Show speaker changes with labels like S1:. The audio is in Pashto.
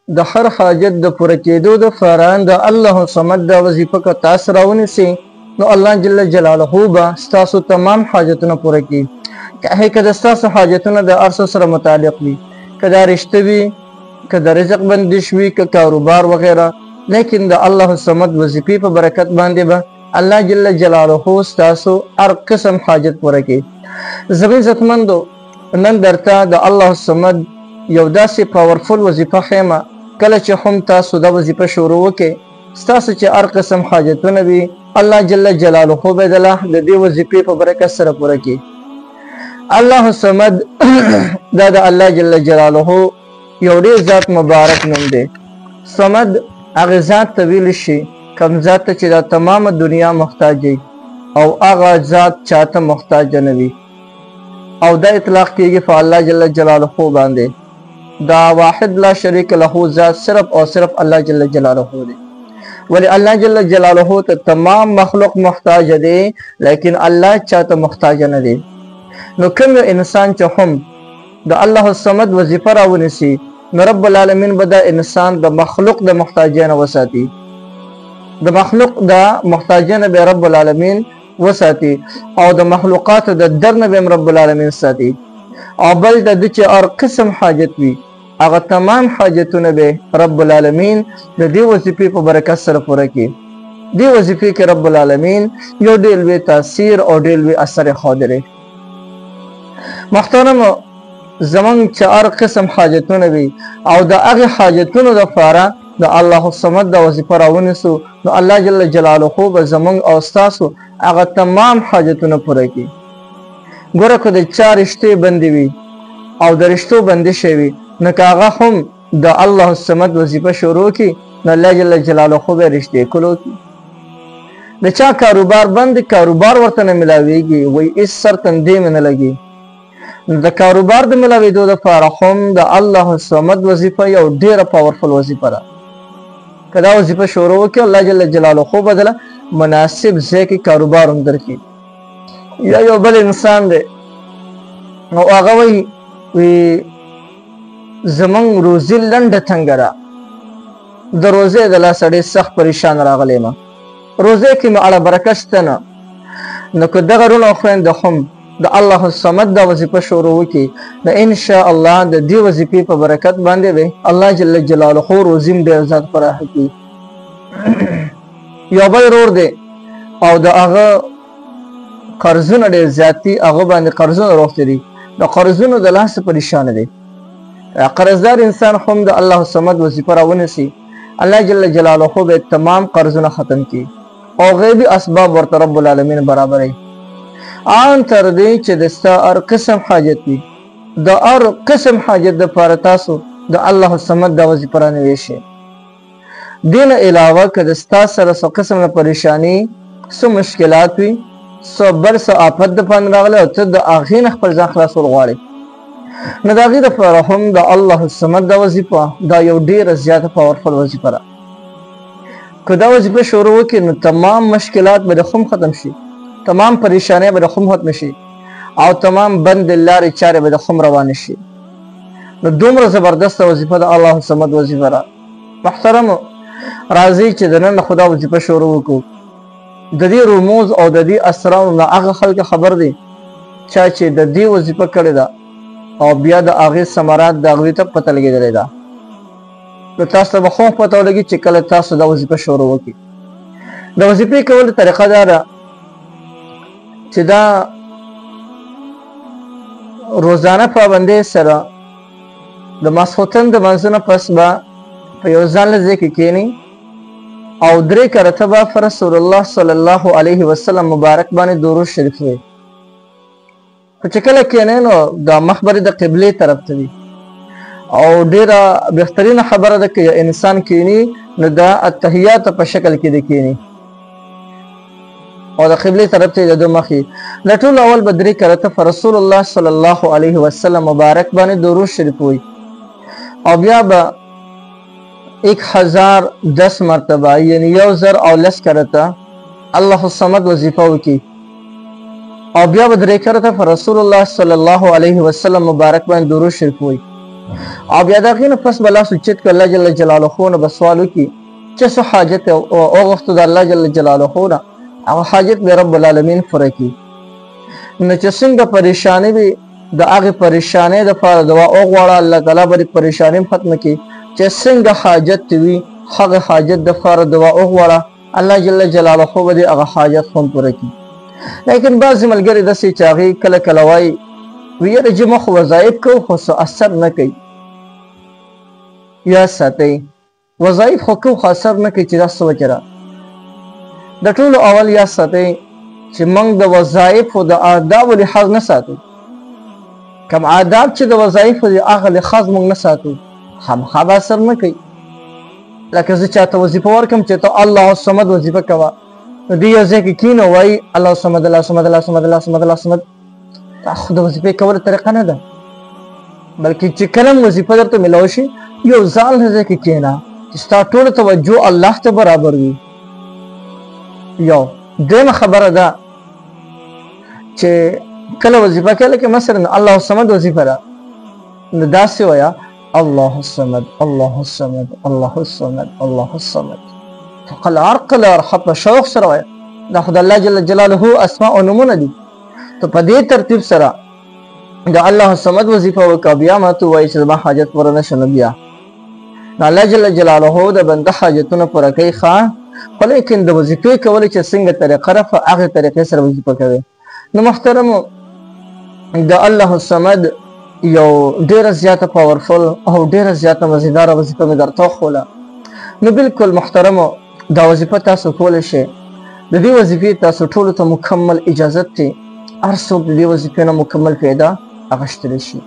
S1: د هر حاجت د پوره کېدو دپاره د الله صمد دا وظیفه که تاسو راونیسئ نو الله جل جلاله به ستاسو تمام حاجتونه پوره کړي. که د ستاسو حاجتونه د هر څه سره متعلق وي، که دا رشته وي، که د رزق بندش وي، که کاروبار وغیره، لیکن د الله صمد وظیفې په برکت باندې به الله جل جلاله ستاسو هر قسم حاجت پوره کړي. زمین عزتمندو، نن درته د الله صمد یو داسې پاورفل وظیفه ښیمه، کله چې هم تاسو دا وظیفه شروع وکړئ، ستاسو چې هر قسم حاجتونه وي الله جل جلاله به د دې وظیفې په برکت سره پوره کړي. الله صمد دا د الله جل جلاله یو ډېر ذات مبارک نوم دی. صمد هغه ذات ته ویلی شي کوم ذات ته چې دا تمامه دنیا محتاج وي او هغه ذات چاته محتاج نه وي، او دا اطلاق کېږي په الله جل جلاله باندې. دا واحد لا شریک له ذات صرف او صرف الله جل جلاله دی. ولی الله جل جلاله ته تمام مخلوق محتاج دی، لیکن الله چاته محتاج نه دی. نو کوم یو انسان چې هم د الله صمد وظیفه راونیسي نو رب العالمین به دا انسان د مخلوق د محتاجۍ نه وساتي، د مخلوق د محتاجۍ نه به رب العالمین وساتي، او د مخلوقات د در نه به رب العالمین ساتي. او بل د ده چې هر قسم حاجت وي هغه تمام حاجتونه به رب العالمین د دې وظیفې په برکت سره پوره کړي. دې وظیفې کې رب العالمین یو ډېر لوی تاثیر او ډېر لوی اثر ښودلی. محترمو، زمونږ چې هر قسم حاجتونه وي او د هغې حاجتونو دپاره د الله صمد د وظیفه راونیسو نو الله جل جلاله به زمونږ او ستاسو هغه تمام حاجتونه پوره کړي. ګوره که د چا رشتې بندې وي او د رشتو بندې شوي نو که هغه هم د الله صمد وظیفه شروع کړي نو الله جل جلاله به رشتې کلو کړي. د چا کاروبار بند، کاروبار ورته نه میلاویږي، وایي هېڅ سر تندې مې نه لګي. د کاروبار د ملاوېدو دپاره هم د الله صمد وظیفه یو ډېره پاورفل وظیفه ده. که دا وظیفه شروع وکړي الله جل جلاله به دله مناسب ځای کې کاروبار هم درکړي. یا یو بل انسان دی او هغه وایي زمونږ روزي لنډه تنګه ده، د روزې د لاسه ډېر سخت پریشان راغلی یم، روزې کې مې اړه برکت شته نه. نو که دغه رونه او خویندې هم د الله صمد دا وظیفه شروع وکړي نو انشاءالله د دې وظیفې په برکت باندې به الله جل جلاله روزي هم ډېر زیات پراخه کړي. یو بل ورور دی او د هغه قرضونه ډېر زیات دي، هغه باندې قرضونه روغتې دي، د قرضونو د لاسه پریشانه دی. قرضدار انسان هم د الله صمد وظیفه راونیسي الله جل جلاله به تمام قرضونه ختم کړي او غیبي اسباب ورته رب العالمین برابروي. آن تر دې چې د ستا هر قسم حاجت وي، د هر قسم حاجت دپاره تاسو د الله صمد دا وظیفه رانیوی شي. دې نه علاوه که د ستا سره څه قسم نه پریشاني، څه مشکلات وي، څه بل څه آفت د باندې راغلی او ته د هغې نه خپل ځان خلاصول غواړې نو د هغې دپاره هم د الله صمد دا وظیفه دا یو ډېره زیاته پاورفل وظیفه ده. که دا وظیفه شروع وکړي نو تمام مشکلات به د خم ختم شي، تمام پریشانۍ به د خم ختم شي او تمام بند لارې چارې به د خم روانې شي. نو دومره زبردسته وظیفه د الله صمد وظیفه ده. محترمو، راځئ چې د نن خو دا وظیفه شروع وکړو. د دې رموز او د دې اسرارو نه هغه خلک خبر دي چا چې د دې وظیفه کړې ده او بیا د هغې ثمرات د هغوی ته پته لګېدلی ده. نو تاسو ته به خو پته ولګي چې کله تاسو دا وظیفه شروع وکړي. د وظیفې کولو طریقه دا ده چې دا روزانه پابندۍ سره د ماسخوتن د منځه نه پس به په یو ځانله ځای کې کښېنئ او 3 کرته به په رسول الله صلی الله علیه وسلم مبارک باندې درود شریف وایي. خو چې کله کښېنئ نو دا مخ به د قبلې طرف ته وي او ډېره بهترینه خبره ده که یو انسان کښېني نو دا اتحیاتو په شکل کې د کښېني او د قبلې طرف ته د ده مخ وي. د ټولو اول به 3 کرته په رسول الله صلی الله علیه وسلم مبارک باندې درود شریف وایي او بیا به 1010 مرتبه یعنی 1010 کرته الله الصمد وظیفه وکړي او بیا به 3 کرته په رسول الله صلی الله علیه وسلم مبارک باندې درود شریف وایي. او بیا د هغې نه پس به لاس اوچت کړه الله جل جلاله نه به سوال وکړي چې څه حاجت وغوښتو د الله جل جلاله نه هغه حاجت به رب العالمین پوره کړي. نو چې څنګه پریشاني وي د هغې پریشانۍ دپاره دعا وغواړه الله تعالی به دې پریشاني هم ختمه کړي. چې څنګه حاجت وي هغه حاجت دپاره دعا وغواړه الله جل جلاله به دې هغه حاجت هم پوره کړي. لیکن بعضې ملګري داسې چې هغې کله کله وایي یاره چې موږ خو وظایف کوو خو څه اثر نه کوي. یاد ساتئ وظایف خو کوو خو اثر نه کوي چې دا څه وجه ده. د ټولو اول یاد ساتئ چې موږ د وظایفو د آدابو لحاظ نه ساتو. کوم آداب چې د وظایفو د هغه لحاظ موږ نه ساتو خامخا به اثر نه کوي. لکه زه چاته وظیفه ورکړم چې ته الله الصمد وظیفه کوه نو دې یو ځای کې کښېنه وایي الله الصمد الله الصمد الله الصمد الله الصمد الله الصمد دا خو د وظیفې کولو طریقه نه ده. بلکې چې کله هم وظیفه درته میلاو شي یو ځان ځای کې کښېنه چې ستا ټوله توجه الله ته برابر وي. یو دویمه خبره ده چې کله وظیفه کوي لکه مثلا الله الصمد وظیفه ده نو داسې وایه الله الصمد الله الصمد الله الصمد الله الصمد فقل عرقل ارحب شوق سره وایه. دا خو د الله جل جلاله اسماء او نومونه دي. ته په دې ترتیب سره د الله الصمد وظیفه وکړه بیا ماته وایي چې زما حاجت پوره نه شو نو بیا نو الله جل جلاله د بنده حاجتونه پوره کوي ښه. خو لیکن د وظیفې کولو چې څنګه طریقه ده په هغې طریقې سره وظیفه کوي. نو محترمو د الله الصمد یو ډیره زیاته پاورفل او ډیره زیاته مزیداره وظیفه مې درته وښوله. نو بالکل محترمو دا وظیفه تاسو کولی شئ. د دې وظیفې تاسو ټولو ته مکمل اجازت دی. هر څوک د دې وظیفې نه مکمل فایده اخیستلی شي.